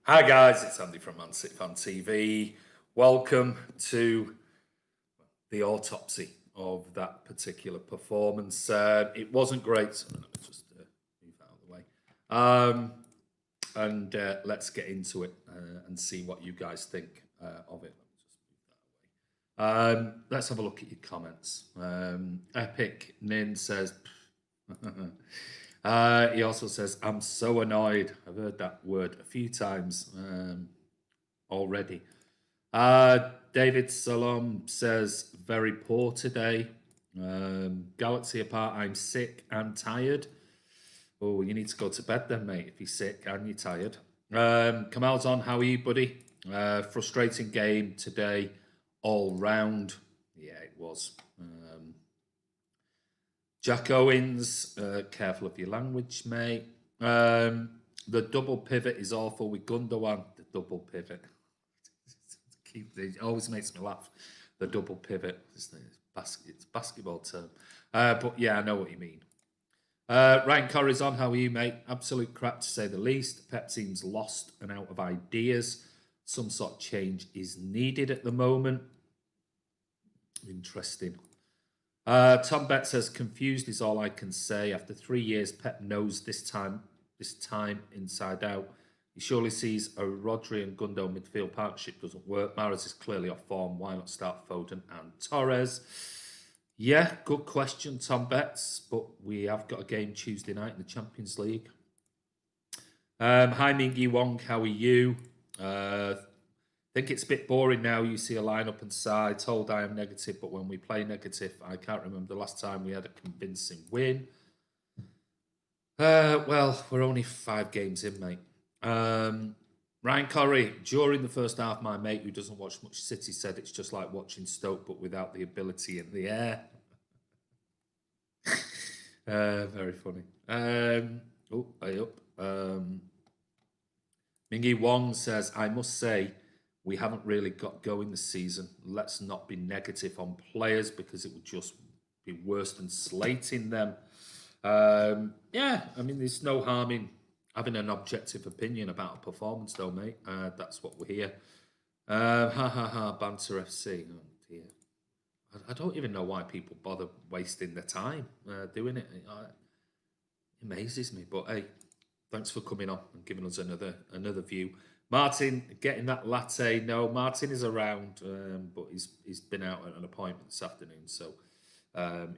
Hi guys, it's Andy from mcfcfantv. Welcome to the autopsy of that particular performance. It wasn't great. So let me just move that out of the way. And let's get into it and see what you guys think of it. Let me just move that away. Let's have a look at your comments. Epic Nin says, he also says, I'm so annoyed. I've heard that word a few times already. David Salom says, very poor today. Galaxy apart, I'm sick and tired. Oh, you need to go to bed then, mate, if you're sick and you're tired. Kamal's on, how are you, buddy? Frustrating game today, all round. Yeah, it was. Jack Owens, careful of your language, mate. The double pivot is awful with Gundogan. The double pivot. It always makes me laugh. The double pivot. It's basketball term. But yeah, I know what you mean. Ryan Corrie's on. How are you, mate? Absolute crap to say the least. Pep seems lost and out of ideas. Some sort of change is needed at the moment. Interesting. Tom Bet says, confused is all I can say. After 3 years, Pep knows this time inside out. He surely sees a Rodri and Gundo midfield partnership doesn't work. Mahrez is clearly off form. Why not start Foden and Torres? Yeah, good question, Tom Betts. But we have got a game Tuesday night in the Champions League. Hi, Mingy Wong. How are you? I think it's a bit boring now. You see a lineup and side. Told I am negative, but when we play negative, I can't remember the last time we had a convincing win. Well, we're only 5 games in, mate. Ryan Corrie, during the first half, my mate who doesn't watch much City said it's just like watching Stoke, but without the ability in the air. Very funny. Hey up. Mingy Wong says, I must say, we haven't really got going this season. Let's not be negative on players because it would just be worse than slating them. Yeah, I mean, there's no harm in having an objective opinion about a performance, though, mate. That's what we're here. Banter FC. Oh, dear. I don't even know why people bother wasting their time doing it. It amazes me. But hey, thanks for coming on and giving us another view. Martin, getting that latte. No, Martin is around, but he's been out at an appointment this afternoon, so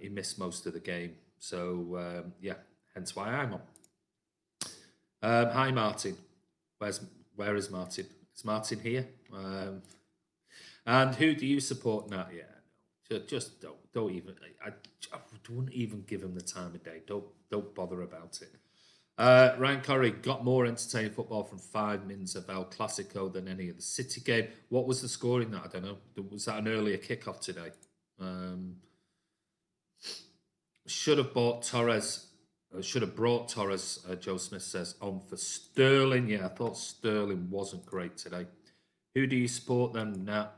he missed most of the game. So yeah, hence why I'm on. Hi, Martin. Where is Martin? Is Martin here? And who do you support now? Yeah, just don't even. I wouldn't even give him the time of day. Don't bother about it. Ryan Corrie got more entertaining football from 5 minutes of El Clasico than any of the City game. What was the score in that? I don't know. Was that an earlier kickoff today? Should have bought Torres. Should have brought Torres, Joe Smith says, on for Sterling. Yeah, I thought Sterling wasn't great today. Who do you support then? Nah,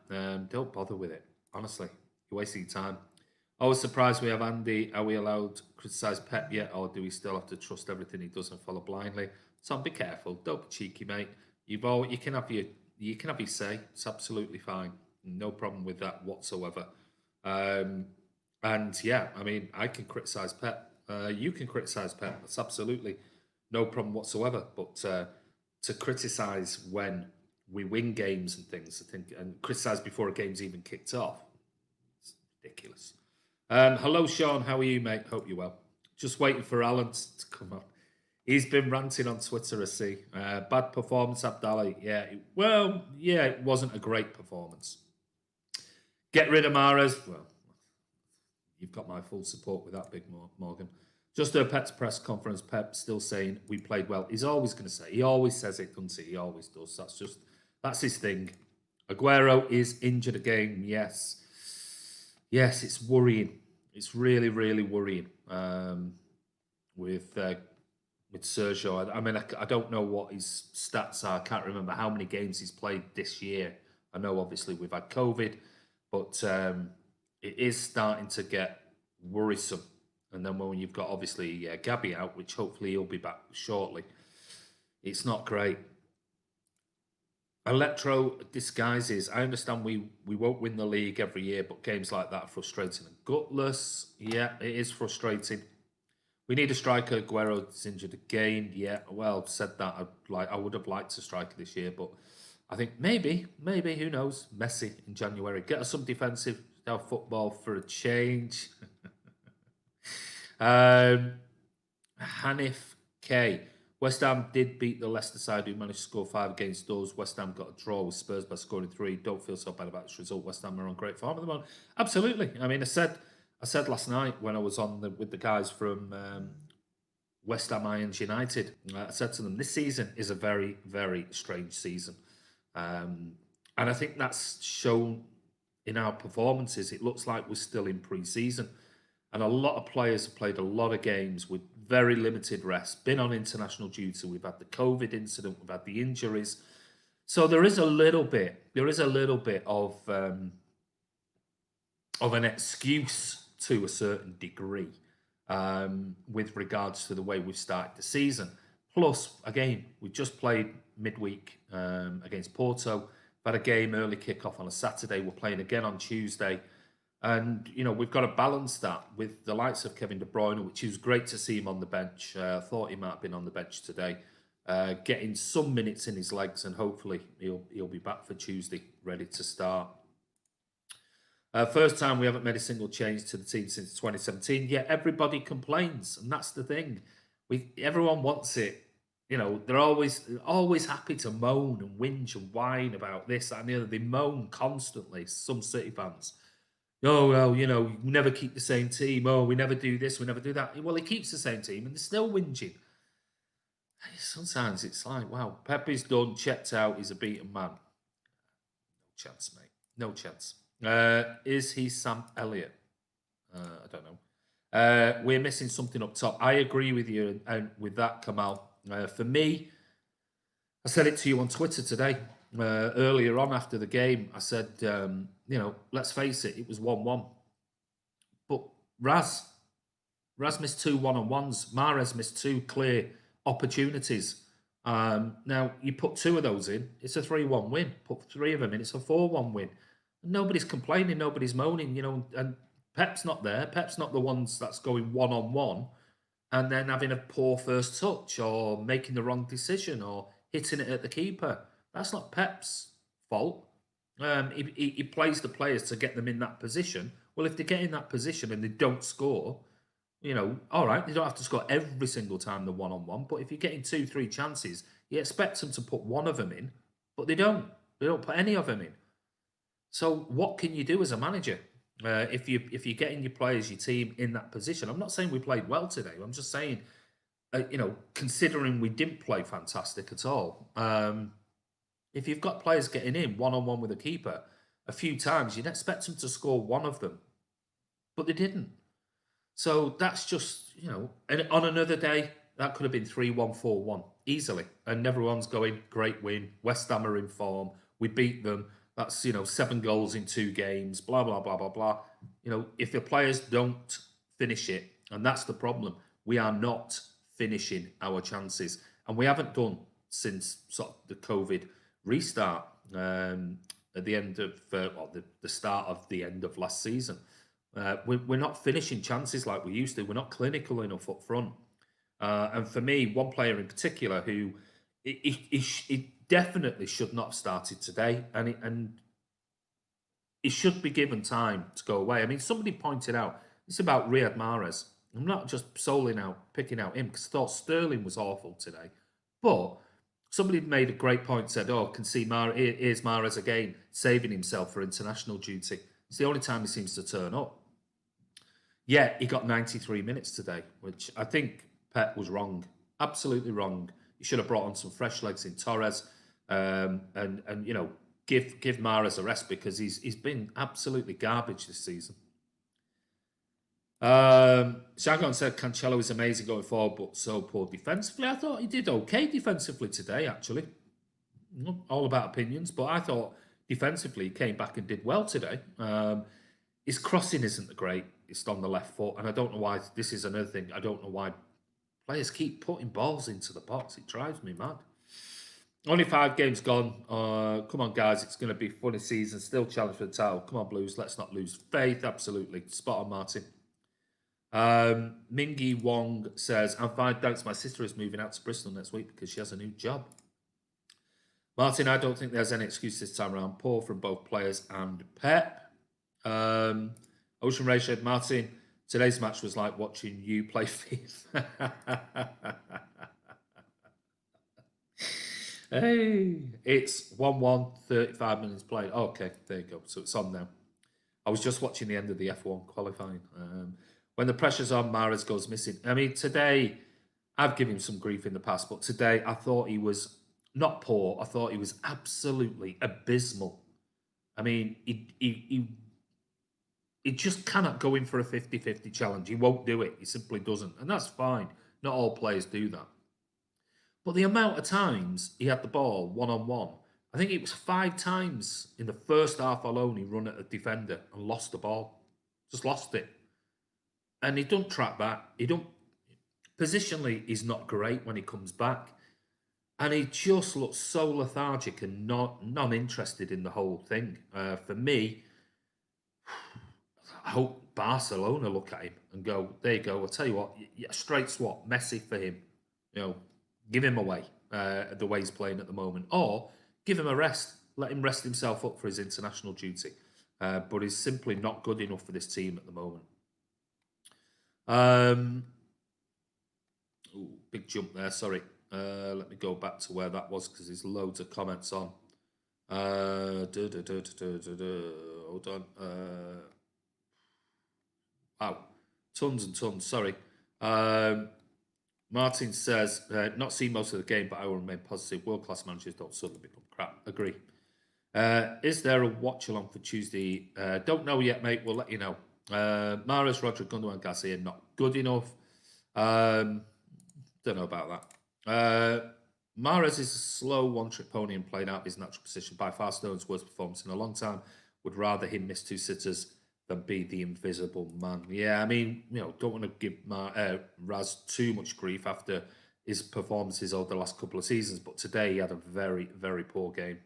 don't bother with it. Honestly, you're wasting time. I was surprised we have Andy. Are we allowed to criticise Pep yet, or do we still have to trust everything he does and follow blindly? Tom, be careful. Don't be cheeky, mate. You can have your say. It's absolutely fine. No problem with that whatsoever. And yeah, I mean, I can criticise Pep. You can criticise Pep. That's absolutely no problem whatsoever. But to criticise when we win games and things, I think, and criticise before a game's even kicked off, it's ridiculous. Hello, Sean. How are you, mate? Hope you're well. Just waiting for Alan to come on. He's been ranting on Twitter, I see. Bad performance, Abdallah. Yeah, it wasn't a great performance. Get rid of Mahrez. Well, you've got my full support with that, Big Morgan. Just a Pep's press conference. Pep still saying we played well. He's always going to say. He always says it, doesn't he? He always does. That's his thing. Aguero is injured again. Yes, it's worrying. It's really, really worrying with Sergio. I mean, I don't know what his stats are. I can't remember how many games he's played this year. I know, obviously, we've had COVID, but it is starting to get worrisome. And then when you've got, obviously, Gabby out, which hopefully he'll be back shortly, it's not great. Electro disguises. I understand we won't win the league every year, but games like that are frustrating and gutless. Yeah, it is frustrating. We need a striker. Guerrero's injured again. Yeah, well said that. I would have liked a striker this year, but I think maybe who knows? Messi in January. Get us some defensive style football for a change. Hanif K. West Ham did beat the Leicester side, who managed to score 5 against us. West Ham got a draw with Spurs by scoring 3. Don't feel so bad about this result. West Ham are on great form at the moment. Absolutely. I mean, I said last night when I was on with the guys from West Ham Irons United, I said to them, this season is a very, very strange season. And I think that's shown in our performances. It looks like we're still in pre-season. And a lot of players have played a lot of games with very limited rest, been on international duty. We've had the COVID incident, we've had the injuries. So there is a little bit of an excuse to a certain degree with regards to the way we've started the season. Plus, again, we just played midweek against Porto. We've had a game early kickoff on a Saturday. We're playing again on Tuesday. And, you know, we've got to balance that with the likes of Kevin De Bruyne, which is great to see him on the bench. I thought he might have been on the bench today, getting some minutes in his legs, and hopefully he'll be back for Tuesday, ready to start. First time we haven't made a single change to the team since 2017. Yet everybody complains, and that's the thing. Everyone wants it. You know, they're always happy to moan and whinge and whine about this, that, and the other. They moan constantly, some City fans. Oh, well, you know, we never keep the same team. Oh, we never do this, we never do that. Well, he keeps the same team and they're still whinging. Sometimes it's like, wow, Pepe's done, checked out, he's a beaten man. No chance, mate. No chance. Is he Sam Elliott? I don't know. We're missing something up top. I agree with you and with that, Kamal. For me, I said it to you on Twitter today. Earlier on after the game, I said, you know, let's face it was 1-1. But Raz missed 2 1-on-1s. Mahrez missed 2 clear opportunities. Now, you put 2 of those in, it's a 3-1 win. Put 3 of them in, it's a 4-1 win. Nobody's complaining, nobody's moaning, you know, and Pep's not there. Pep's not the ones that's going one-on-one and then having a poor first touch or making the wrong decision or hitting it at the keeper. That's not Pep's fault. He plays the players to get them in that position. Well, if they get in that position and they don't score, you know, all right, they don't have to score every single time the one-on-one. But if you're getting 2, 3 chances, you expect them to put one of them in, but they don't. They don't put any of them in. So what can you do as a manager if you're getting your players, your team in that position? I'm not saying we played well today. I'm just saying, you know, considering we didn't play fantastic at all. If you've got players getting in one-on-one with a keeper a few times, you'd expect them to score one of them, but they didn't. So that's just, you know, and on another day, that could have been 3-1, 4-1 easily. And everyone's going, great win. West Ham are in form. We beat them. That's, you know, 7 goals in 2 games, blah, blah, blah, blah, blah. You know, if the players don't finish it, and that's the problem, we are not finishing our chances. And we haven't done since sort of the COVID restart at the end of, the start of the end of last season. We're not finishing chances like we used to. We're not clinical enough up front. And for me, one player in particular who he definitely should not have started today, and he should be given time to go away. I mean, somebody pointed out it's about Riyad Mahrez. I'm not just picking out him because I thought Sterling was awful today, but somebody made a great point. Said, "Oh, can see here's Mahrez again, saving himself for international duty. It's the only time he seems to turn up." Yeah, he got 93 minutes today, which I think Pep was wrong, absolutely wrong. He should have brought on some fresh legs in Torres, and you know, give Mahrez a rest because he's been absolutely garbage this season. Shagon said Cancelo is amazing going forward, but so poor defensively. I thought he did okay defensively today, actually. All about opinions, but I thought defensively he came back and did well today. His crossing isn't great. It's on the left foot, and I don't know why. This is another thing. I don't know why players keep putting balls into the box. It drives me mad. Only 5 games gone. Come on, guys. It's going to be a funny season. Still challenge for the title. Come on, Blues. Let's not lose faith. Absolutely. Spot on, Martin. Mingy Wong says, I'm fine, thanks. My sister is moving out to Bristol next week because she has a new job. Martin, I don't think there's any excuse this time around. Poor from both players and Pep. Ocean Ray said, Martin, today's match was like watching you play FIFA. Hey, it's 1-1, 35 minutes played. Oh, okay, there you go. So it's on now. I was just watching the end of the F1 qualifying. When the pressure's on, Mahrez goes missing. I mean, today, I've given him some grief in the past, but today I thought he was not poor. I thought he was absolutely abysmal. I mean, he just cannot go in for a 50-50 challenge. He won't do it. He simply doesn't. And that's fine. Not all players do that. But the amount of times he had the ball one-on-one, I think it was 5 times in the first half alone he run at a defender and lost the ball. Just lost it. And he don't track back. He don't... Positionally, he's not great when he comes back. And he just looks so lethargic and non-interested in the whole thing. For me, I hope Barcelona look at him and go, there you go, I'll tell you what, straight swap, Messi for him. You know, give him away the way he's playing at the moment. Or give him a rest. Let him rest himself up for his international duty. But he's simply not good enough for this team at the moment. Ooh, big jump there, sorry. Let me go back to where that was because there's loads of comments on. Hold on. Wow, tons and tons, sorry. Martin says, not seen most of the game, but I will remain positive. World-class managers don't suddenly become crap. Agree. Is there a watch-along for Tuesday? Don't know yet, mate. We'll let you know. Mahrez, Rodri, Gundogan, Garcia, not good enough. Don't know about that. Mahrez is a slow one-trick pony and playing out his natural position. By far, Stone's worst performance in a long time. Would rather him miss 2 sitters than be the invisible man. Yeah, I mean, you know, don't want to give Raz too much grief after his performances over the last couple of seasons, but today he had a very, very poor game.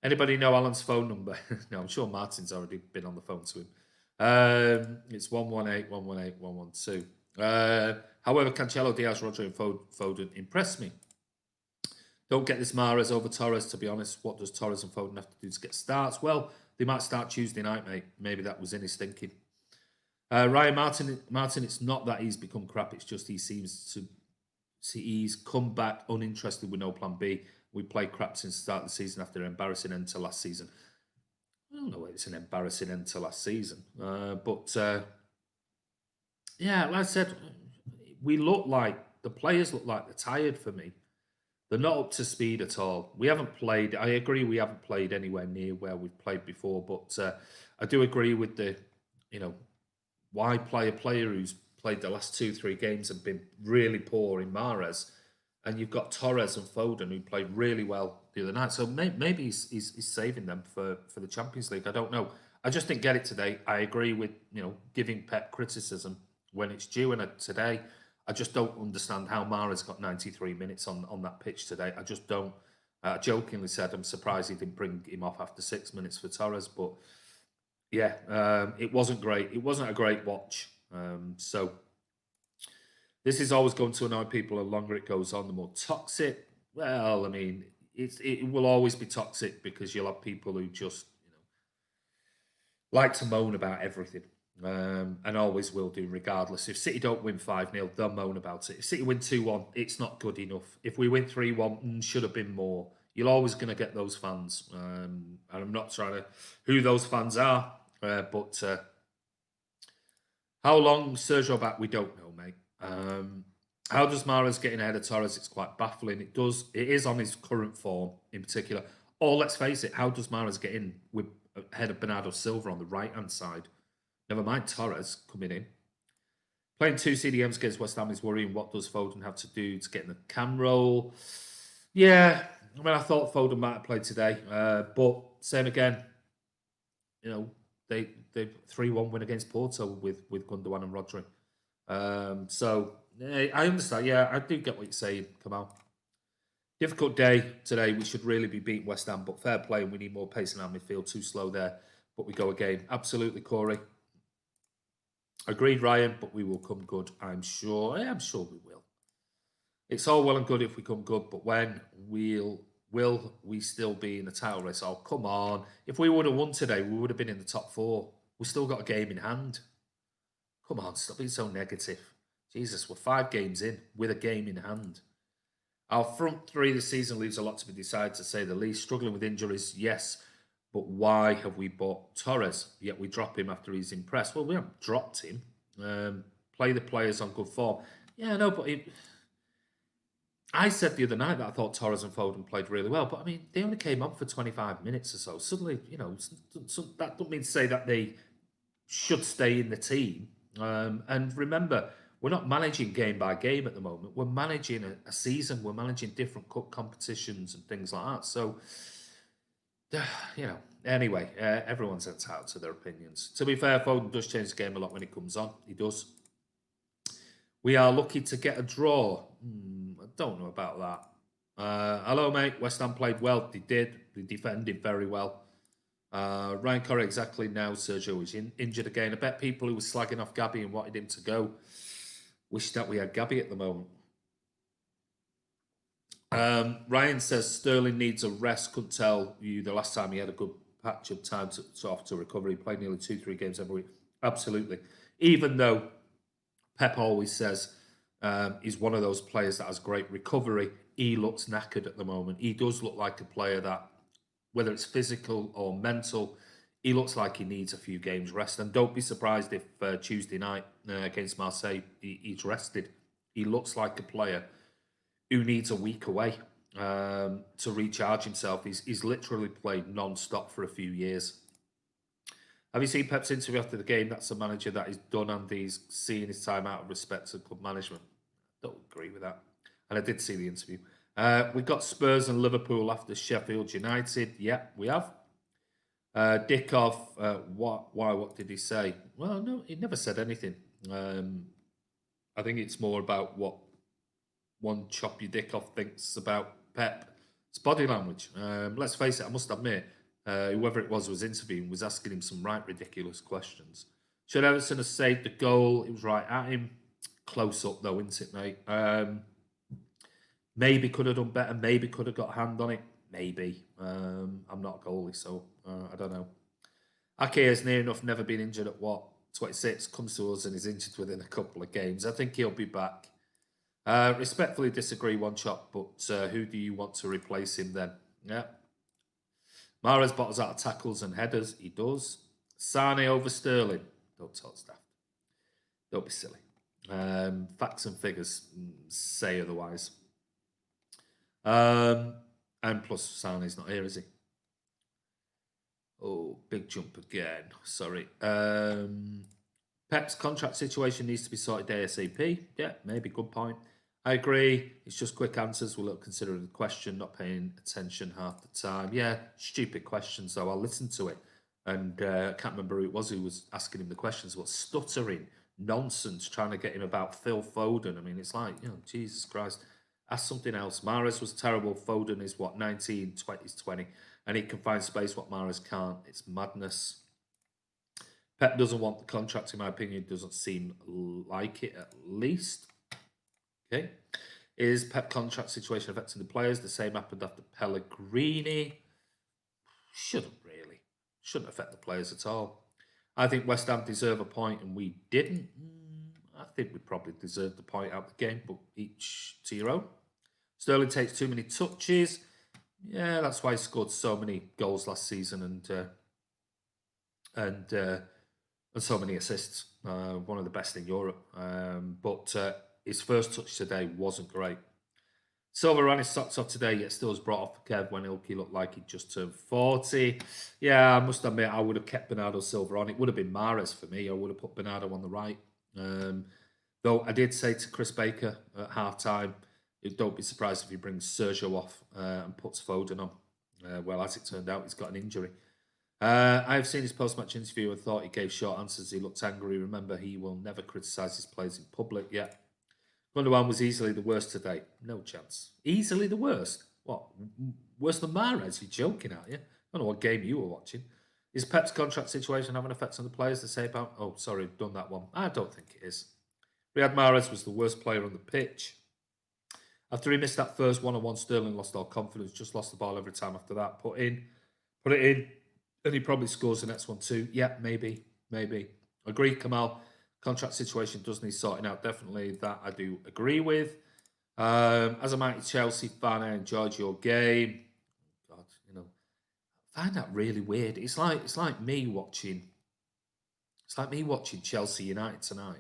Anybody know Alan's phone number? No, I'm sure Martin's already been on the phone to him. It's 118-118-112. However, Cancelo, Diaz, Rodri and Foden impressed me. Don't get this Mahrez over Torres, to be honest. What does Torres and Foden have to do to get starts? Well, they might start Tuesday night, mate. Maybe that was in his thinking. Ryan Martin, it's not that he's become crap. It's just he seems to see he's come back uninterested with no plan B. We played crap since the start of the season after an embarrassing end to last season. I don't know if it's an embarrassing end to last season. But yeah, like I said, we look like, the players look like they're tired for me. They're not up to speed at all. We haven't played, I agree we haven't played anywhere near where we've played before, but I do agree with the, you know, why play a player who's played the last 2-3 games and been really poor in Mahrez, and you've got Torres and Foden who played really well the other night. So maybe he's saving them for the Champions League. I don't know. I just didn't get it today. I agree with, you know, giving Pep criticism when it's due, and today I just don't understand how Mahrez got 93 minutes on that pitch today. I just don't. I jokingly said I'm surprised he didn't bring him off after 6 minutes for Torres, but yeah, it wasn't great. It wasn't a great watch. So this is always going to annoy people. The longer it goes on, the more toxic. Well, I mean, it will always be toxic because you'll have people who just, you know, like to moan about everything. And always will do, regardless. If City don't win 5-0, they'll moan about it. If City win 2-1, it's not good enough. If we win 3-1, should have been more. You're always going to get those fans. And I'm not trying to who those fans are, but how long Sergio back, we don't know, mate. How does Mahrez get in ahead of Torres? It's quite baffling. It does. It is on his current form in particular. Or let's face it, how does Mahrez get in with ahead of Bernardo Silva on the right-hand side? Never mind Torres coming in. Playing 2 CDMs against West Ham is worrying. What does Foden have to do to get in the cam role? Yeah, I mean, I thought Foden might have played today. But same again, you know, they 3-1 win against Porto with Gundogan and Rodri. So I understand. Yeah, I do get what you're saying, Kamal. Difficult day today. We should really be beating West Ham, but fair play, and we need more pace in our midfield. Too slow there, but we go again. Absolutely, Corey. Agreed, Ryan, but we will come good, I'm sure. I'm sure we will. It's all well and good if we come good, but when will we still be in the title race? Oh, come on. If we would have won today, we would have been in the top 4. We still got a game in hand. Come on, stop being so negative. Jesus, we're 5 games in with a game in hand. Our front 3 this season leaves a lot to be decided, to say the least. Struggling with injuries, yes, but why have we bought Torres? Yet we drop him after he's impressed. Well, we haven't dropped him. Play the players on good form. Yeah, no, but I said the other night that I thought Torres and Foden played really well, but I mean, they only came on for 25 minutes or so. Suddenly, that doesn't mean to say that they should stay in the team. And remember, we're not managing game by game at the moment. We're managing a season. We're managing different cup competitions and things like that. So, anyway, everyone's entitled to their opinions. To be fair, Foden does change the game a lot when he comes on. He does. We are lucky to get a draw. I don't know about that. Hello, mate. West Ham played well. They did. They defended very well. Ryan Corrie, exactly now, Sergio is injured again. I bet people who were slagging off Gabby and wanted him to go wish that we had Gabby at the moment. Ryan says Sterling needs a rest. Couldn't tell you the last time he had a good patch of time to recover. He played nearly 2-3 games every week. Absolutely. Even though Pep always says he's one of those players that has great recovery, he looks knackered at the moment. He does look like a player that, whether it's physical or mental, he looks like he needs a few games rest. And don't be surprised if Tuesday night against Marseille, he's rested. He looks like a player who needs a week away to recharge himself. He's literally played non-stop for a few years. Have you seen Pep's interview after the game? That's a manager that is done and he's seeing his time out of respect to club management. Don't agree with that. And I did see the interview. We've got Spurs and Liverpool after Sheffield United. Yeah, we have. Dickoff, what did he say? Well, no, he never said anything. I think it's more about what one choppy Dickoff thinks about Pep's body language. Let's face it, I must admit, whoever it was interviewing was asking him some right ridiculous questions. Should Everton have saved the goal? It was right at him. Close up though, isn't it, mate? Maybe could have done better. Maybe could have got a hand on it. Maybe. I'm not a goalie, so I don't know. Ake is near enough never been injured at 26. Comes to us and is injured within a couple of games. I think he'll be back. Respectfully disagree, one shot, but who do you want to replace him then? Yeah. Mahrez bottles out of tackles and headers. He does. Sane over Sterling. Don't talk stuff. Don't be silly. Facts and figures say otherwise. And plus, Sane's not here, is he? Oh, big jump again. Sorry. Pep's contract situation needs to be sorted ASAP. Yeah, maybe. Good point. I agree. It's just quick answers. We'll consider the question, not paying attention half the time. Yeah, stupid questions, though. I'll listen to it. And I can't remember who it was who was asking him the questions. What stuttering, nonsense, trying to get him about Phil Foden. I mean, it's like, Jesus Christ. Ask something else. Mahrez was terrible. Foden is, 19, 20, 20. And he can find space what Mahrez can't. It's madness. Pep doesn't want the contract, in my opinion. Doesn't seem like it, at least. Okay. Is Pep contract situation affecting the players? The same happened after Pellegrini. Shouldn't really. Shouldn't affect the players at all. I think West Ham deserve a point and we didn't. I think we probably deserved the point out of the game, but each to your own. Sterling takes too many touches. Yeah, that's why he scored so many goals last season and so many assists. One of the best in Europe. But his first touch today wasn't great. Silva ran his socks off today, yet still was brought off for Kev when Ilkey looked like he just turned 40. Yeah, I must admit, I would have kept Bernardo Silva on. It would have been Mahrez for me. I would have put Bernardo on the right. Though I did say to Chris Baker at half-time, don't be surprised if he brings Sergio off and puts Foden on. Well, as it turned out, he's got an injury. I have seen his post-match interview and thought he gave short answers. He looked angry. Remember, he will never criticise his players in public. Yeah. Gundogan was easily the worst today. No chance. Easily the worst? What, worse than Mahrez? You're joking, aren't you? I don't know what game you were watching. Is Pep's contract situation having an effect on the players to say about? Oh, sorry, done that one. I don't think it is. Riyad Mahrez was the worst player on the pitch. After he missed that first one-on-one, Sterling lost all confidence, just lost the ball every time after that. Put it in, and he probably scores the next one too. Yeah, maybe. Agree, Kamal. Contract situation does need sorting out. Definitely that I do agree with. As a mighty Chelsea fan, I enjoyed your game. God, I find that really weird. It's like me watching. It's like me watching Chelsea United tonight.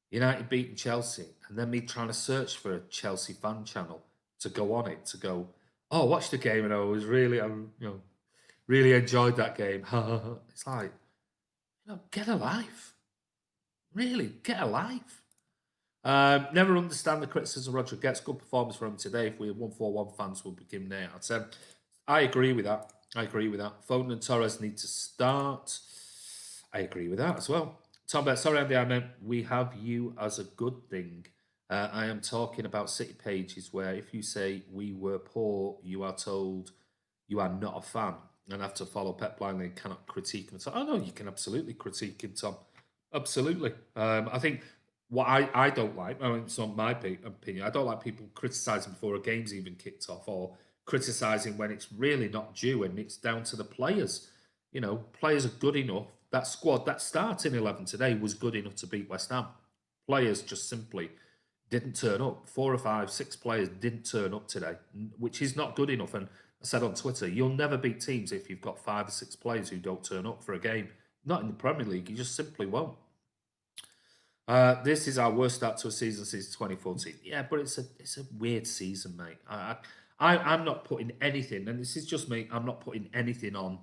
United beating Chelsea, and then me trying to search for a Chelsea fan channel to go on it to go. Oh, watch the game, and I was really, really enjoyed that game. It's like, get a life. Really, get a life. Never understand the criticism Roger gets. Good performance from him today. If we had 141 fans, would be given there. I'd say I agree with that. Foden and Torres need to start. I agree with that as well. Tom Bet, sorry, Andy, I meant we have you as a good thing. I am talking about City pages where if you say we were poor, you are told you are not a fan and have to follow Pep blindly and cannot critique him. So, oh no, you can absolutely critique him, Tom. Absolutely. I think what I don't like, I mean, it's not my opinion, I don't like people criticising before a game's even kicked off or criticising when it's really not due and it's down to the players. Players are good enough. That squad, that starting 11 today was good enough to beat West Ham. Players just simply didn't turn up. 4 or 5, 6 players didn't turn up today, which is not good enough. And I said on Twitter, you'll never beat teams if you've got 5 or 6 players who don't turn up for a game. Not in the Premier League, you just simply won't. This is our worst start to a season since 2014. Yeah, but it's a weird season, mate. I'm not putting anything, and this is just me. I'm not putting anything on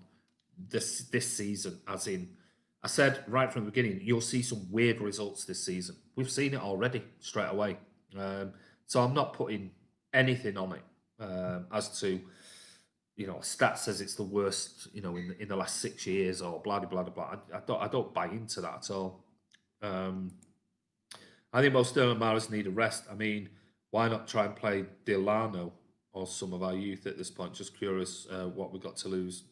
this season. As in, I said right from the beginning, you'll see some weird results this season. We've seen it already straight away. So I'm not putting anything on it as to a stat says it's the worst in the last 6 years or blah blah blah blah. I don't buy into that at all. I think both Sterling and Mahrez need a rest. I mean, why not try and play Delano or some of our youth at this point? Just curious what we've got to lose.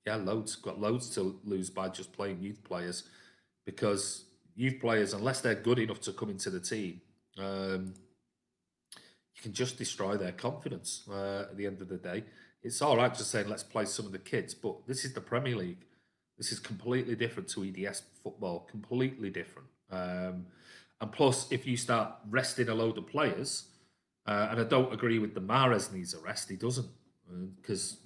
Yeah, loads. Got loads to lose by just playing youth players, because youth players, unless they're good enough to come into the team, you can just destroy their confidence at the end of the day. It's all right just saying, let's play some of the kids, but this is the Premier League. This is completely different to EDS football, completely different. And plus, if you start resting a load of players, and I don't agree with the Mahrez needs a rest, he doesn't, because,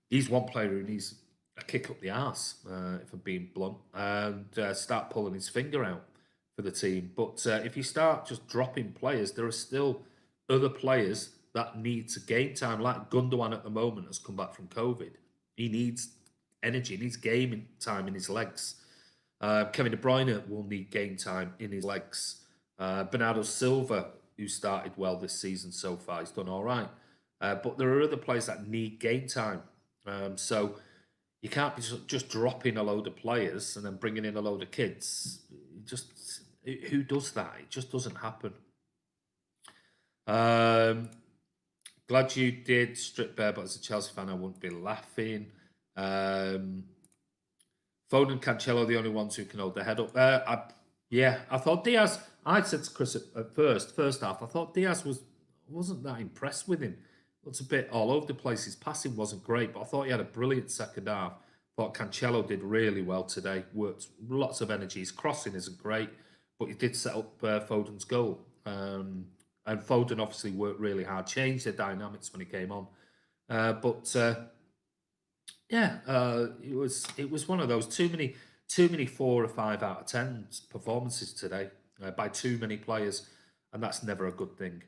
he's one player who needs a kick up the arse, if I'm being blunt, and start pulling his finger out for the team. But if you start just dropping players, there are still other players that need to gain time, like Gundogan at the moment has come back from COVID. He needs energy, he needs game time in his legs. Kevin De Bruyne will need game time in his legs. Bernardo Silva, who started well this season so far, he's done all right. But there are other players that need game time. So you can't be just dropping a load of players and then bringing in a load of kids. Who does that? It just doesn't happen. Glad you did strip bare, but as a Chelsea fan, I wouldn't be laughing. Foden, Cancelo, the only ones who can hold their head up. I thought Diaz. I said to Chris at first half, I thought Diaz wasn't that impressed with him. Looked a bit all over the place. His passing wasn't great, but I thought he had a brilliant second half. Thought Cancelo did really well today. Worked lots of energy. His crossing isn't great, but he did set up Foden's goal. And Foden obviously worked really hard, changed the dynamics when he came on. It was one of those too many 4 or 5 out of 10 performances today by too many players, and that's never a good thing.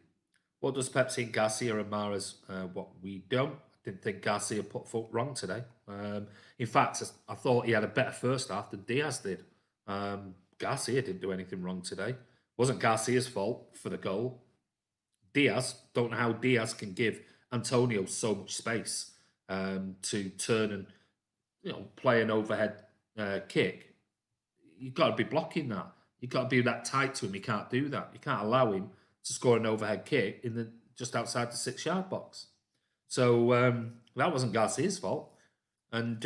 What does Pep see in Garcia and Mahrez? What we don't. I didn't think Garcia put foot wrong today. In fact, I thought he had a better first half than Diaz did. Garcia didn't do anything wrong today. Wasn't Garcia's fault for the goal. Diaz, don't know how Diaz can give Antonio so much space to turn and play an overhead kick. You've got to be blocking that. You've got to be that tight to him. You can't do that. You can't allow him to score an overhead kick in just outside the 6-yard box. So that wasn't Garcia's fault. And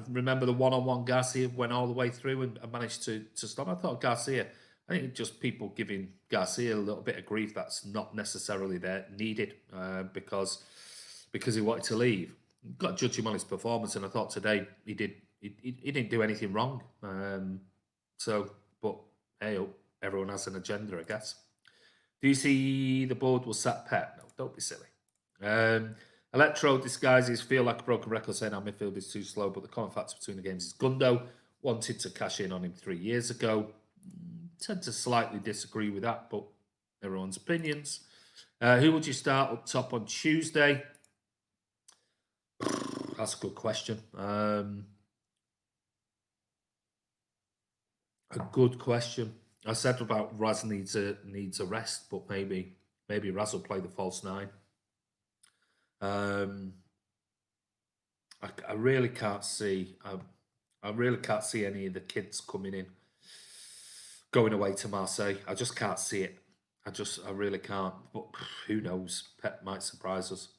remember the one-on-one Garcia went all the way through and managed to stop. I thought Garcia, I think just people giving Garcia a little bit of grief that's not necessarily needed because he wanted to leave. You've got to judge him on his performance, and I thought today he didn't do anything wrong. But hey, everyone has an agenda, I guess. Do you see the board will sack Pep? No, don't be silly. Electro disguises feel like a broken record saying our midfield is too slow, but the common factor between the games is Gundo wanted to cash in on him 3 years ago. Tend to slightly disagree with that, but everyone's opinions. Who would you start up top on Tuesday? That's a good question. A good question. I said about Raz needs a rest, but maybe Raz will play the false 9. I really can't see. I really can't see any of the kids coming in, going away to Marseille. I just can't see it. I really can't. But who knows? Pep might surprise us.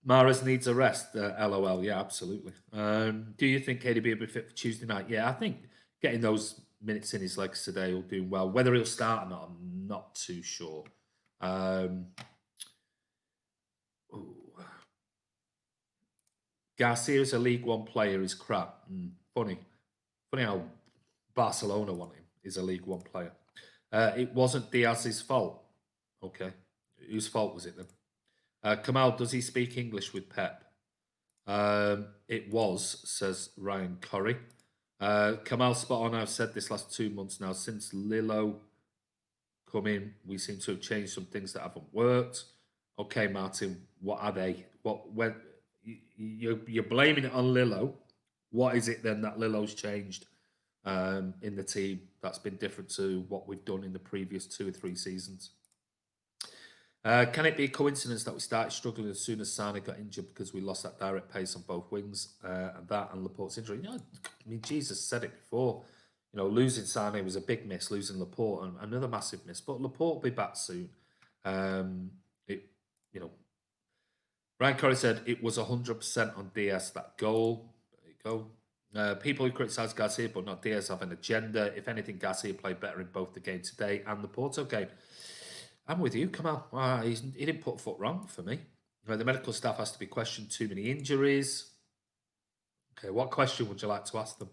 Mahrez needs a rest. LOL. Yeah, absolutely. Do you think KDB will be fit for Tuesday night? Yeah, I think getting those minutes in his legs today will do well. Whether he'll start or not, I'm not too sure. Garcia is a League One player is crap. Funny how Barcelona want him. Is a League One player. It wasn't Diaz's fault. Okay, whose fault was it then? Kamal, does he speak English with Pep? It was, says Ryan Curry. Kamal, spot on. I've said this last 2 months now. Since Lillo come in, we seem to have changed some things that haven't worked. Okay, Martin, what are they? When you're blaming it on Lillo, what is it then that Lillo's changed in the team that's been different to what we've done in the previous 2 or 3 seasons? Can it be a coincidence that we started struggling as soon as Sane got injured because we lost that direct pace on both wings and Laporte's injury? I mean, Jesus said it before. Losing Sane was a big miss. Losing Laporte, another massive miss. But Laporte will be back soon. Ryan Curry said it was 100% on Diaz, that goal. There you go. People who criticise Garcia but not Diaz have an agenda. If anything, Garcia played better in both the game today and the Porto game. I'm with you. Come on. He didn't put a foot wrong for me. The medical staff has to be questioned. Too many injuries. Okay, what question would you like to ask them?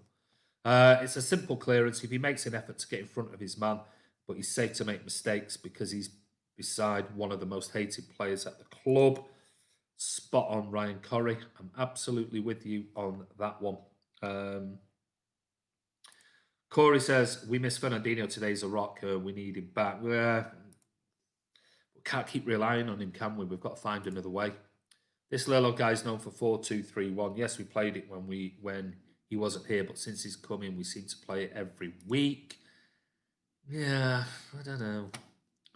It's a simple clearance. If he makes an effort to get in front of his man, but he's safe to make mistakes because he's beside one of the most hated players at the club. Spot on, Ryan Curry. I'm absolutely with you on that one. Corey says, we miss Fernandinho today as a rock. We need him back. We can't keep relying on him, can we? We've got to find another way. This Lillo guy's known for 4-2-3-1. Yes, we played it when he wasn't here, but since he's come in, we seem to play it every week. Yeah, I don't know.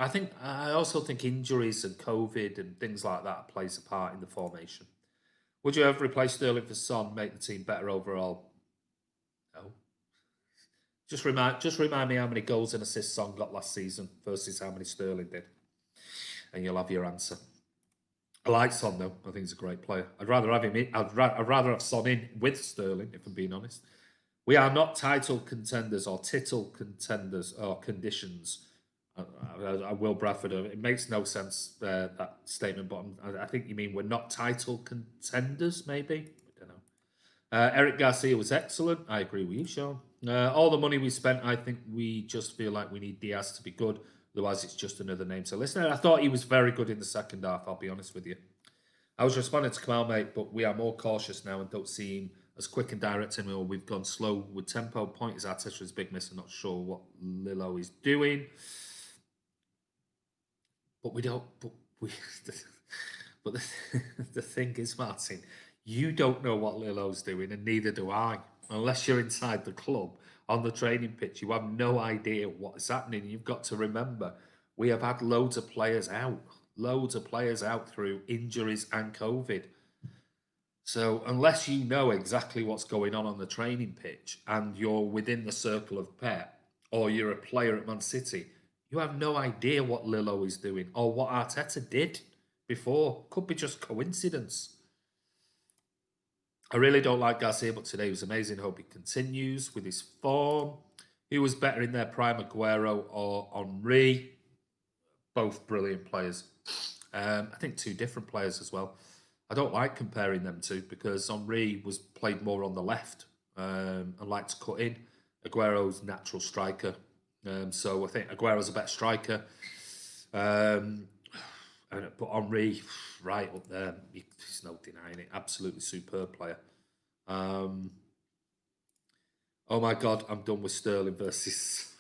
I also think injuries and COVID and things like that plays a part in the formation. Would you ever replace Sterling for Son, make the team better overall? No. Just remind me how many goals and assists Son got last season versus how many Sterling did, and you'll have your answer. I like Son though. I think he's a great player. I'd rather have him in. I'd rather have Son in with Sterling, if I'm being honest. We are not title contenders or tittle contenders or conditions. Will Bradford. It makes no sense, that statement, but I think you mean we're not title contenders, maybe? I don't know. Eric Garcia was excellent. I agree with you, Sean. All the money we spent, I think we just feel like we need Diaz to be good. Otherwise, it's just another name to listen. I thought he was very good in the second half, I'll be honest with you. I was responding to Kamal, mate, but we are more cautious now and don't see him as quick and direct anymore. We've gone slow with tempo. Point is Arteta's big miss. I'm not sure what Lillo is doing. But we don't. But the thing is, Martin, you don't know what Lillo's doing, and neither do I. Unless you're inside the club on the training pitch, you have no idea what is happening. You've got to remember, we have had loads of players out through injuries and COVID. So unless you know exactly what's going on the training pitch and you're within the circle of Pep, or you're a player at Man City, You have no idea what Lillo is doing or what Arteta did before. Could be just coincidence. I really don't like Garcia, but today was amazing. Hope he continues with his form. Who was better in their prime, Aguero or Henry? Both brilliant players. I think two different players as well. I don't like comparing them two because Henry was played more on the left and liked to cut in. Aguero's natural striker. So I think Aguero's a better striker. But Henry, right up there. There's no denying it. Absolutely superb player. Oh my God, I'm done with Sterling versus.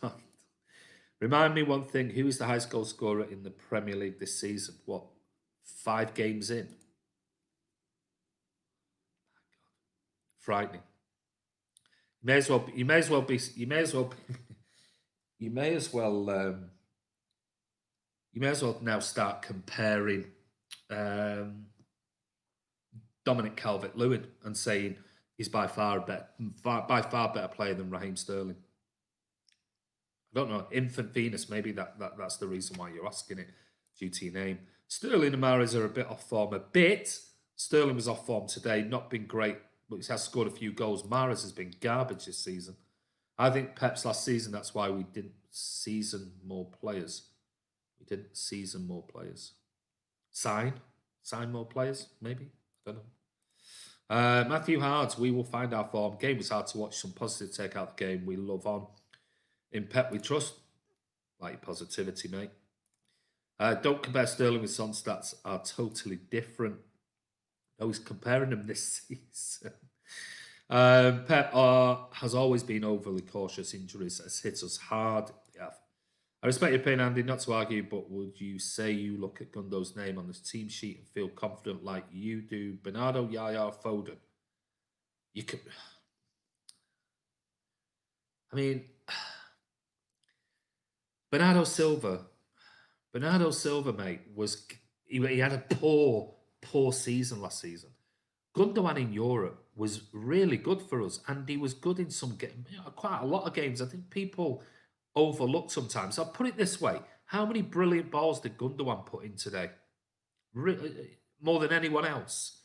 Remind me one thing. Who is the highest goal scorer in the Premier League this season? What? 5 games in? Frightening. You may as well. You may as well be. You may as well. You may as well. You may as well now start comparing Dominic Calvert-Lewin and saying he's by far better player than Raheem Sterling. I don't know. Infant Venus, maybe that's the reason why you're asking it due to your name. Sterling and Mahrez are a bit off form. A bit. Sterling was off form today, not been great, but he has scored a few goals. Mahrez has been garbage this season. I think Pep's last season, that's why we didn't season more players. We didn't season more players. Sign more players, maybe. I don't know. Matthew Hards, we will find our form. Game was hard to watch. Some positive take out the game. We love on. In Pep, we trust. Like your positivity, mate. Don't compare Sterling with Son. Stats are totally different. No, he's comparing them this season. Pep has always been overly cautious. Injuries has hit us hard. Yeah. I respect your opinion, Andy, not to argue, but would you say you look at Gundo's name on this team sheet and feel confident like you do? Bernardo, Yaya, Foden. You could. I mean, Bernardo Silva, mate, he had a poor season last season. Gundogan in Europe was really good for us, and he was good in some quite a lot of games. I think people overlook sometimes. I'll put it this way: how many brilliant balls did Gundogan put in today? More than anyone else.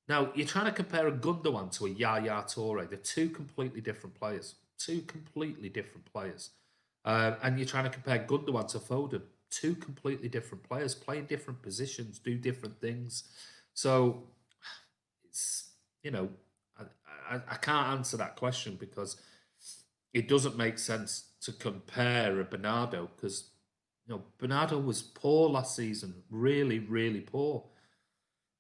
Now you're trying to compare a Gundogan to a Yaya Toure. They're two completely different players. And you're trying to compare Gundogan to Foden. Two completely different players, playing different positions, do different things. So it's, I can't answer that question because it doesn't make sense to compare a Bernardo because, Bernardo was poor last season, really, really poor.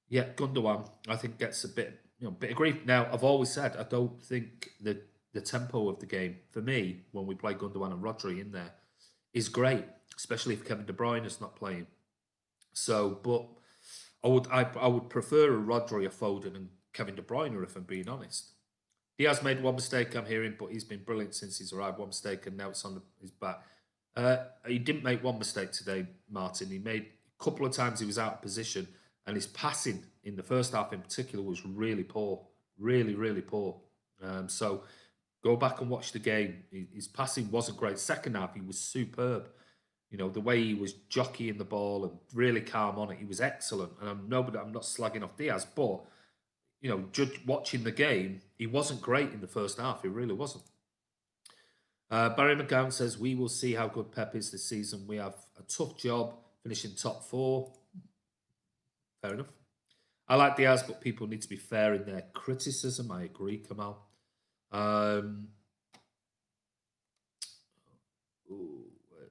Yet Gundogan, I think, gets a bit of grief. Now, I've always said I don't think the tempo of the game, for me, when we play Gundogan and Rodri in there, is great, especially if Kevin De Bruyne is not playing. So, but I would prefer a Rodri, a Foden, and Kevin De Bruyne, if I'm being honest. Diaz made one mistake, I'm hearing, but he's been brilliant since he's arrived. One mistake, and now it's on his back. He didn't make one mistake today, Martin. He made a couple of times he was out of position, and his passing in the first half in particular was really poor. Really, really poor. So go back and watch the game. His passing wasn't great. Second half, he was superb. The way he was jockeying the ball and really calm on it, he was excellent. And I'm not slagging off Diaz, but watching the game, he wasn't great in the first half. He really wasn't. Barry McGowan says, we will see how good Pep is this season. We have a tough job finishing top 4. Fair enough. I like Diaz, but people need to be fair in their criticism. I agree, Kamal.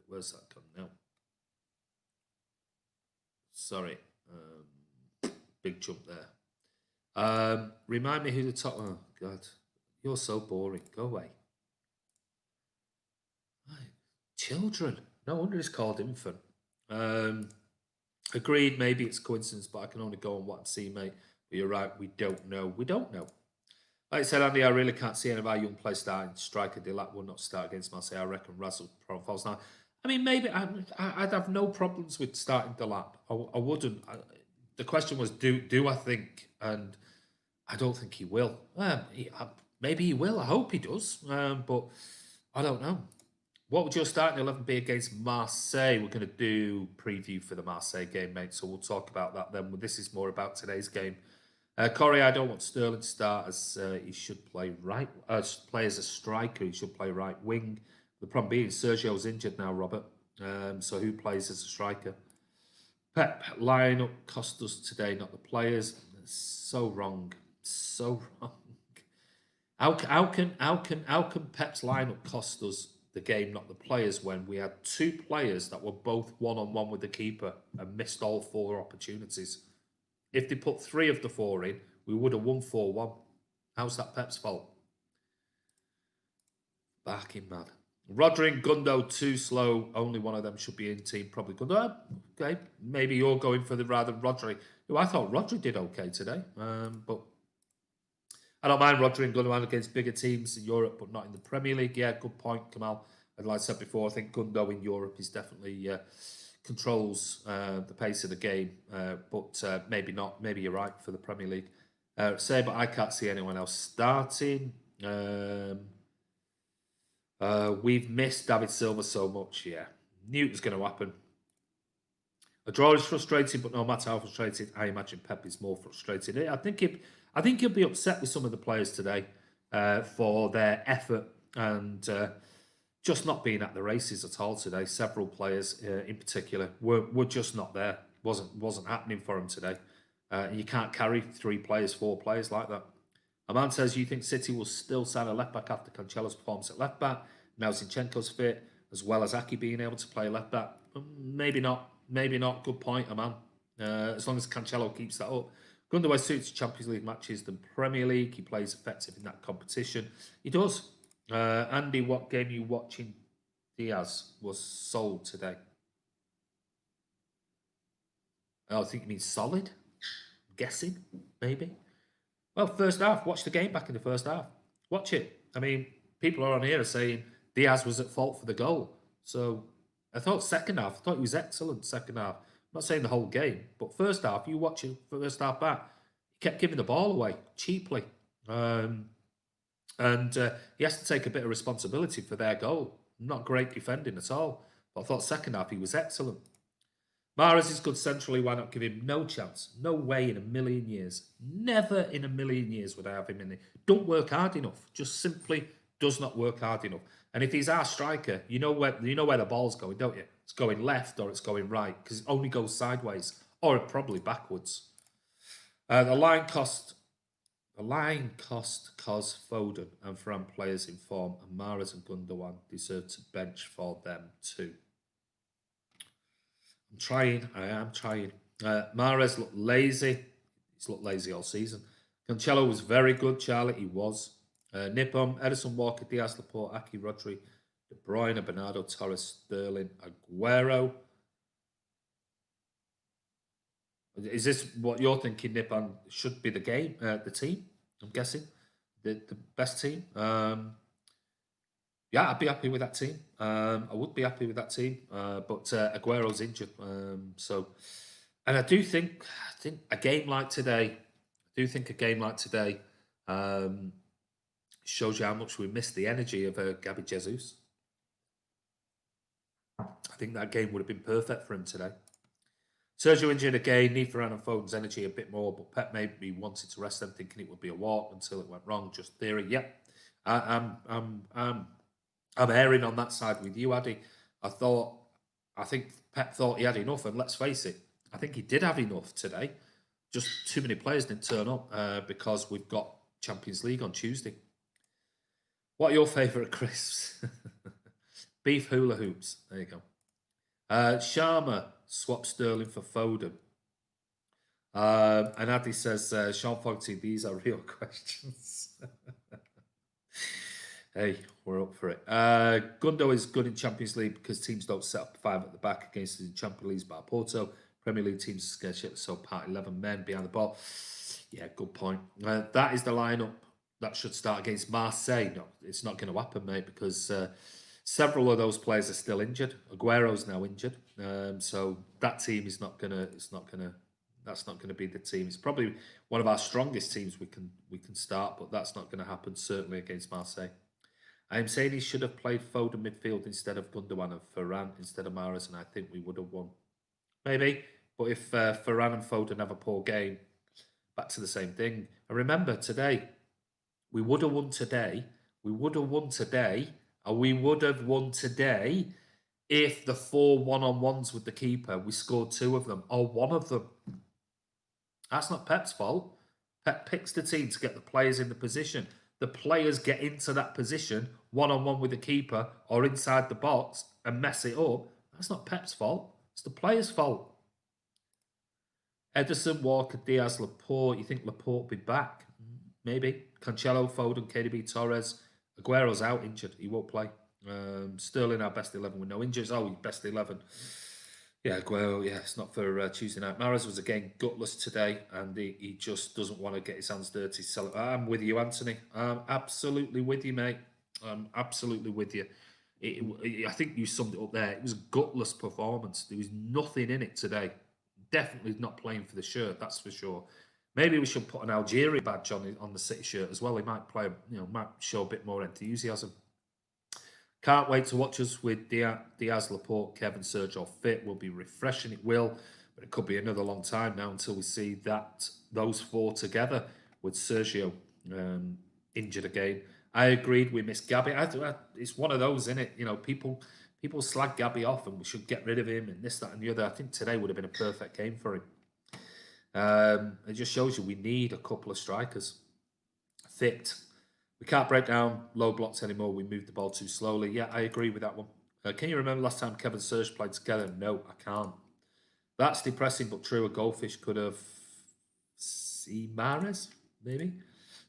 Where's that gone now? Sorry. Big jump there. Remind me who the top... Oh, God. You're so boring. Go away. Right. Children. No wonder it's called infant. Agreed, maybe it's coincidence, but I can only go on what I'm seeing, mate. But you're right, we don't know. Like I said, Andy, I really can't see any of our young players starting. Striker Delap will not start against Marseille. I reckon Razzle falls now. I mean, maybe I'd have no problems with starting Delap. I wouldn't. The question was, do I think? And I don't think he will. Maybe he will. I hope he does. But I don't know. What would your starting 11 be against Marseille? We're going to do preview for the Marseille game, mate, so we'll talk about that then. This is more about today's game. Corey, I don't want Sterling to start as he should play right. Play as a striker. He should play right wing. The problem being Sergio's injured now, Robert. So who plays as a striker? Pep lineup cost us today, not the players. So wrong. So wrong. How can Pep's lineup cost us the game, not the players, when we had two players that were both one-on-one with the keeper and missed all 4 opportunities? If they put 3 of the 4 in, we would have won 4-1. How's that Pep's fault? Barking mad. Rodri and Gundo too slow. Only one of them should be in team. Probably Gundo. Okay, maybe you're going for the rather Rodri. I thought Rodri did okay today, but I don't mind Rodri and Gundogan against bigger teams in Europe, but not in the Premier League. Yeah, good point, Kamal. And like I said before, I think Gundo in Europe is definitely controls the pace of the game, but maybe not. Maybe you're right for the Premier League. But I can't see anyone else starting. We've missed David Silva so much. Yeah, knew it was going to happen. A draw is frustrating, but no matter how frustrated, I imagine Pep is more frustrated. I think he'll be upset with some of the players today for their effort and just not being at the races at all today. Several players, in particular, were just not there. wasn't happening for them today. You can't carry 3 players, 4 players like that. A man says, you think City will still sign a left back after Cancelo's performance at left back? Now Zinchenko's fit, as well as Aki being able to play left back. Maybe not. Maybe not. Good point, man. As long as Cancelo keeps that up. Gundogan suits Champions League matches than Premier League. He plays effective in that competition. He does. Andy, what game are you watching? Diaz was sold today. I think you mean solid. I'm guessing, maybe. Well, first half. Watch the game back in the first half. Watch it. I mean, people are on here saying Diaz was at fault for the goal. So I thought second half. I thought he was excellent second half. I'm not saying the whole game, but first half. You watch it first half back. He kept giving the ball away cheaply, and he has to take a bit of responsibility for their goal. Not great defending at all. But I thought second half he was excellent. Mahrez is good centrally. Why not give him no chance? No way in a million years. Never in a million years would I have him in there. Don't work hard enough. Just simply does not work hard enough. And if he's our striker, you know where the ball's going, don't you? It's going left or it's going right because it only goes sideways or probably backwards. The line cost cause Foden and Fran players in form, and Mahrez and Gundogan deserve to bench for them too. I am trying. Mahrez looked lazy. He's looked lazy all season. Cancelo was very good, Charlie. He was. Nippon, Edison, Walker, Diaz, Laporte, Aki, Rodri, De Bruyne, Bernardo, Torres, Sterling, Aguero. Is this what you're thinking, Nippon? Should be the game, the team? I'm guessing the best team. Yeah, I'd be happy with that team. I would be happy with that team, but Aguero's injured, and I think a game like today, shows you how much we miss the energy of Gabby Jesus. I think that game would have been perfect for him today. Sergio injured again. Need for and Foden's energy a bit more, but Pep maybe wanted to rest them, thinking it would be a walk until it went wrong. Just theory. Yep, I'm erring on that side with you, Addy. I think Pep thought he had enough, and let's face it, I think he did have enough today. Just too many players didn't turn up because we've got Champions League on Tuesday. What are your favourite crisps? Beef hula hoops. There you go. Sharma swap Sterling for Foden. And Addy says, Sean Fogarty, these are real questions. Hey, we're up for it. Gundo is good in Champions League because teams don't set up 5 at the back against the Champions League by Porto. Premier League teams scare shit, so part 11 men behind the ball. Yeah, good point. That is the lineup that should start against Marseille. No, it's not going to happen, mate, because several of those players are still injured. Aguero's now injured, so that team is not going to. That's not going to be the team. It's probably one of our strongest teams we can start, but that's not going to happen. Certainly against Marseille. I'm saying he should have played Foden midfield instead of Gundogan and Varane instead of Mahrez, and I think we would have won. Maybe, but if Varane and Foden have a poor game, back to the same thing. And remember, today, we would have won today. We would have won today, and we would have won today if the 4 one-on-ones with the keeper, we scored 2 of them, or 1 of them. That's not Pep's fault. Pep picks the team to get the players in the position. The players get into that position, one-on-one with the keeper or inside the box and mess it up. That's not Pep's fault. It's the players' fault. Ederson, Walker, Diaz, Laporte. You think Laporte will be back? Maybe. Cancelo, Foden, KDB, Torres. Aguero's out injured. He won't play. Sterling, our best 11 with no injuries. Oh, best 11. Yeah, Aguero, yeah, it's not for Tuesday night. Mahrez was again gutless today, and he just doesn't want to get his hands dirty. So I'm with you, Anthony. I'm absolutely with you, mate. I'm absolutely with you. I think you summed it up there. It was a gutless performance. There was nothing in it today. Definitely not playing for the shirt, that's for sure. Maybe we should put an Algeria badge on the City shirt as well. He might play, might show a bit more enthusiasm. Can't wait to watch us with Diaz, Laporte, Kevin, Sergio fit. Will be refreshing. It will, but it could be another long time now until we see those 4 together with Sergio injured again. I agreed. We missed Gabby. It's one of those, isn't it? People slag Gabby off, and we should get rid of him and this, that, and the other. I think today would have been a perfect game for him. It just shows you we need a couple of strikers fit. We can't break down low blocks anymore. We move the ball too slowly. Yeah, I agree with that one. Can you remember last time Kevin Serge played together? No, I can't. That's depressing but true. A goldfish could have seen Mahrez, maybe.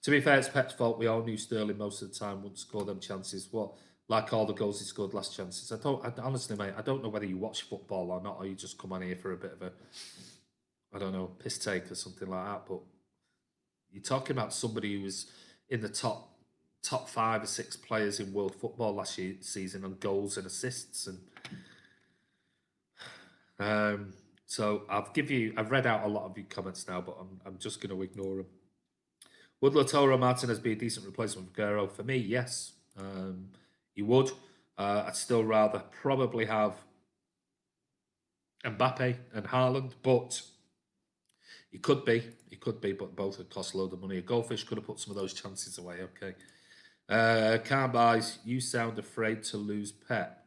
To be fair, it's Pep's fault. We all knew Sterling most of the time wouldn't score them chances. What, like all the goals he scored last chances? Honestly, mate, I don't know whether you watch football or not, or you just come on here for a bit of a, I don't know, piss take or something like that. But you're talking about somebody who was in the top 5 or 6 players in world football last season on goals and assists, and so I've read out a lot of your comments now, but I'm just going to ignore them. Would Lautaro Martinez be a decent replacement for Aguero? For me, yes, he would. I'd still rather probably have Mbappe and Haaland, but he could be, but both would cost a load of money. A goldfish could have put some of those chances away. Okay. Can't buys, you sound afraid to lose Pep.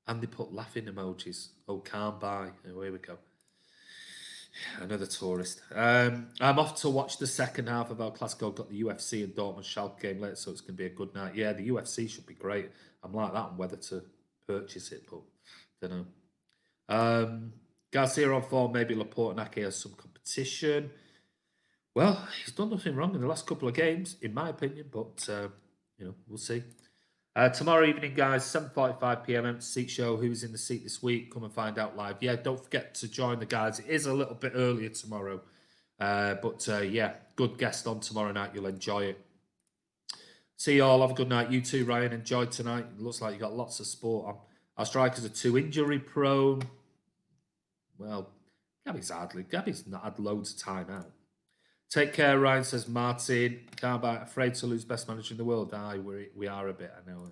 And they put laughing emojis. Oh, can't buy. Oh, here we go. Another tourist. I'm off to watch the second half of El Clasico. Got the UFC and Dortmund Schalke game later, so it's going to be a good night. Yeah, the UFC should be great. I'm like that on whether to purchase it, but don't know. Garcia on form, maybe Laporte and Ake has some competition. Well, he's done nothing wrong in the last couple of games, in my opinion, but, we'll see. Tomorrow evening, guys, 7:45 p.m. Empty Seat Show. Who's in the seat this week? Come and find out live. Yeah, don't forget to join the guys. It is a little bit earlier tomorrow. But good guest on tomorrow night. You'll enjoy it. See you all. Have a good night. You too, Ryan. Enjoy tonight. It looks like you got lots of sport on. Our strikers are too injury prone. Well, Gabby's not had loads of time out. Take care, Ryan, says Martin. Can't buy, afraid to lose best manager in the world. Aye, we are a bit, I know.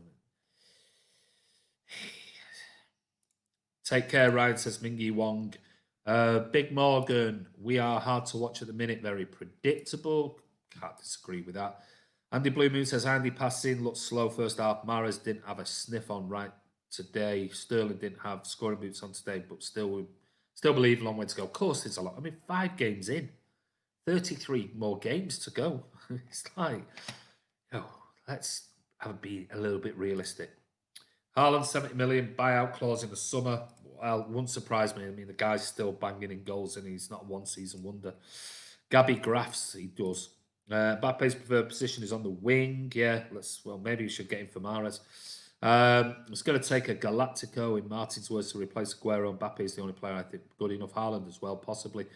Take care, Ryan, says Mingy Wong. Big Morgan, we are hard to watch at the minute, very predictable. Can't disagree with that. Andy Blue Moon says, Andy passing, looked slow first half. Mahrez didn't have a sniff on right today. Sterling didn't have scoring boots on today, but still believe long way to go. Of course, there's a lot. 5 games in. 33 more games to go. It's like, let's be a little bit realistic. Haaland, 70 million buyout clause in the summer. Well, wouldn't surprise me. The guy's still banging in goals and he's not a one-season wonder. Gabby graphs, he does. Mbappe's preferred position is on the wing. Yeah, maybe we should get him for Mahrez. It's going to take a Galactico, in Martin's words, to replace Aguero. Mbappe is the only player I think good enough. Haaland as well, possibly.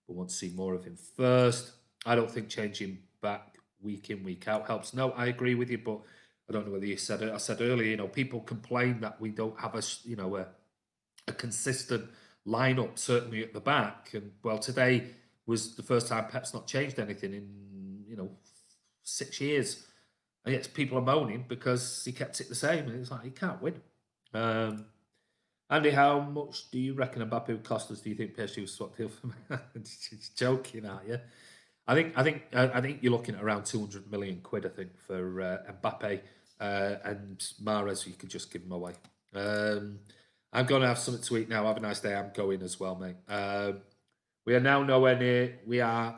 But want to see more of him first. I don't think changing back week in, week out helps. No, I agree with you, but I don't know whether you said it. I said earlier, people complain that we don't have a consistent lineup, certainly at the back. And well, today was the first time Pep's not changed anything in 6 years. And yet people are moaning because he kept it the same. And it's like, he can't win. Andy, how much do you reckon Mbappe would cost us? Do you think PSG will swap deal for him? Joking, aren't you? I think you're looking at around 200 million quid. I think for Mbappe and Mahrez, you could just give him away. I'm going to have something to eat now. Have a nice day. I'm going as well, mate. We are now nowhere near. We are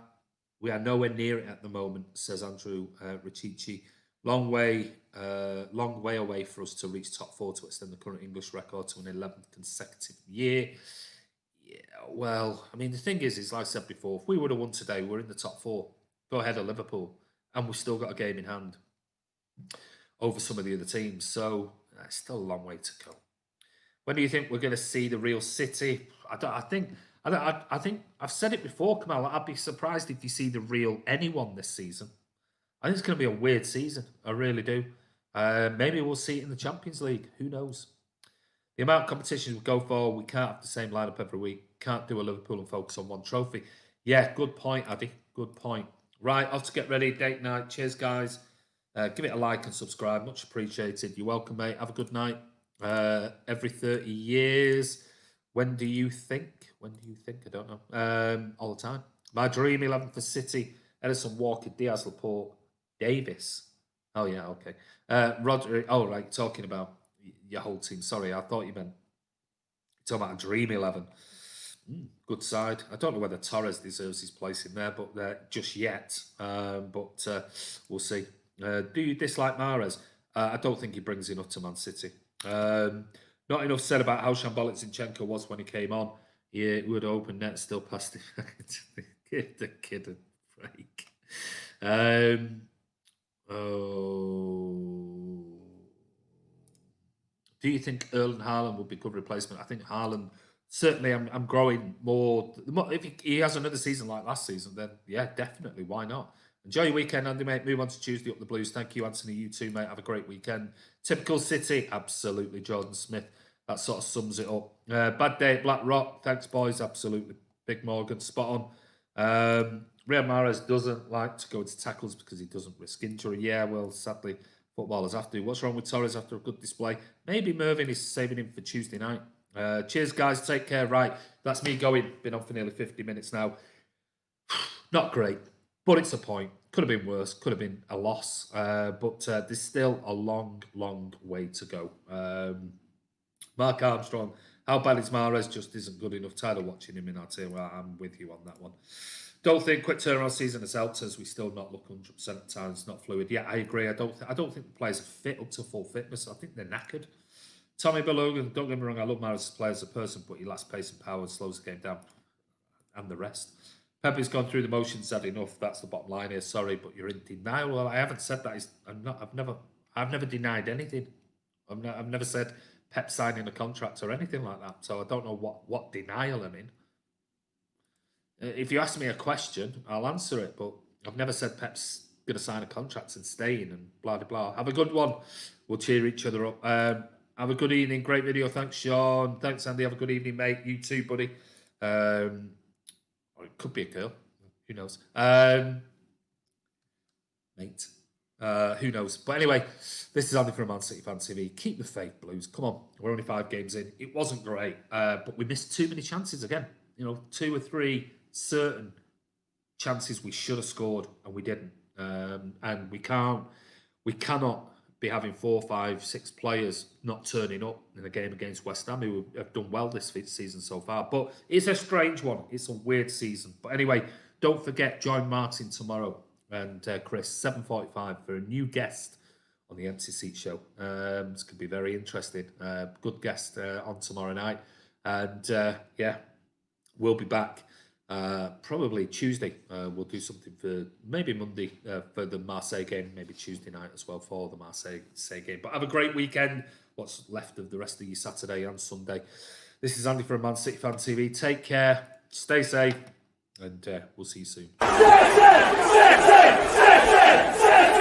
nowhere near it at the moment, says Andrew Richichi. Long way away for us to reach top 4 to extend the current English record to an 11th consecutive year. Yeah, well, I mean, the thing is like I said before, if we would have won today, we're in the top 4. Go ahead of Liverpool, and we've still got a game in hand over some of the other teams. So it's still a long way to go. When do you think we're going to see the real City? I think I've said it before, Kamal. I'd be surprised if you see the real anyone this season. I think it's going to be a weird season. I really do. Maybe we'll see it in the Champions League. Who knows? The amount of competitions we go for, we can't have the same lineup every week. Can't do a Liverpool and focus on one trophy. Yeah, good point, Addy. Good point. Right, off to get ready. Date night. Cheers, guys. Give it a like and subscribe. Much appreciated. You're welcome, mate. Have a good night. Every 30 years. When do you think? I don't know. All the time. My dream 11 for City. Edison, Walker, Diaz, Laporte, Davis. Oh, yeah, okay. Rodri. Oh, right, talking about your whole team. Sorry, I thought you meant talking about a dream 11. Good side. I don't know whether Torres deserves his place in there, but just yet. But we'll see. Do you dislike Mahrez? I don't think he brings enough to Man City. Not enough said about how shambolic Zinchenko was when he came on. He would open net, still passed it. Give the kid a break. Do you think Erling Haaland would be a good replacement? I think Haaland, certainly I'm growing more. If he has another season like last season, then yeah, definitely. Why not? Enjoy your weekend, Andy, mate. Move on to Tuesday up the Blues. Thank you, Anthony. You too, mate. Have a great weekend. Typical City. Absolutely, Jordan Smith. That sort of sums it up. Bad day at Black Rock. Thanks, boys. Absolutely. Big Morgan. Spot on. Riyad Mahrez doesn't like to go into tackles because he doesn't risk injury. Yeah, well, sadly, footballers have to. What's wrong with Torres after a good display? Maybe Mervyn is saving him for Tuesday night. Cheers, guys. Take care. Right, that's me going. Been on for nearly 50 minutes now. Not great. But it's a point. Could have been worse. Could have been a loss. But there's still a long, long way to go. Mark Armstrong, how bad is Mahrez? Just isn't good enough. Tired of watching him in our team. Well, I'm with you on that one. Don't think quick turnaround season has helped us. We still not look 100% at times. Not fluid. Yeah, I agree. I don't think the players are fit up to full fitness. I think they're knackered. Tommy Belogan, don't get me wrong. I love Mahrez as a player, as a person, but he lacks pace and power and slows the game down. And the rest. Pepe's gone through the motions, said enough. That's the bottom line here. Sorry, but you're in denial. Well, I haven't said that. I've never denied anything. I've never said Pep signing a contract or anything like that. So I don't know what denial I'm in. If you ask me a question, I'll answer it. But I've never said Pep's going to sign a contract and staying and blah blah blah. Have a good one. We'll cheer each other up. Have a good evening. Great video. Thanks, Sean. Thanks, Andy. Have a good evening, mate. You too, buddy. Or it could be a girl. Who knows? Mate. Who knows? But anyway, this is Andy from Man City Fan TV. Keep the faith, Blues. Come on. We're only 5 games in. It wasn't great. But we missed too many chances again. 2 or 3 certain chances we should have scored and we didn't. And we cannot be having 4, 5, 6 players not turning up in a game against West Ham, who have done well this season so far. But it's a strange one. It's a weird season. But anyway, don't forget, join Martin tomorrow and Chris, 7:45 for a new guest on the MCC show. It's going to be very interesting. Good guest on tomorrow night. And yeah, we'll be back probably Tuesday. We'll do something for maybe Monday for the Marseille game, maybe Tuesday night as well for the Marseille game. But have a great weekend. What's left of the rest of your Saturday and Sunday. This is Andy from Man City Fan TV. Take care, stay safe, and we'll see you soon.